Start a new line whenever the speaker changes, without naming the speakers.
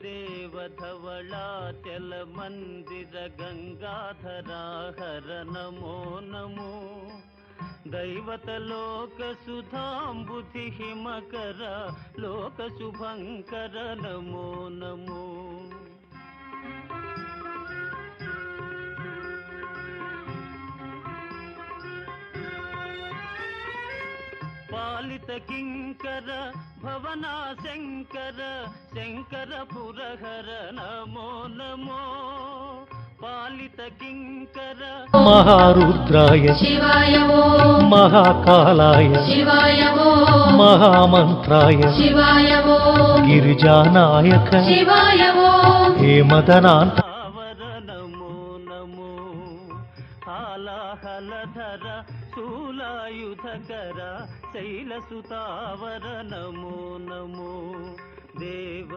देव धवलाचल मंदिर गंगाधरा हर नमो नमो दैवत लोक सुधांबुधि हिमकर लोक शुभंकर नमो नमो पालित किंकर भवना शंकर शंकर पुरहर नमो नमो पालित किंकर
महारुद्राय
शिवाय ओम
महाकालाय
शिवाय ओम
महामंत्राय
शिवाय ओम
गिरिजानायक
शिवाय ओम
हेमदनांत
नमो नमो हालाहलधर शूलायुधकर शैलसुतावर नमो नमो देव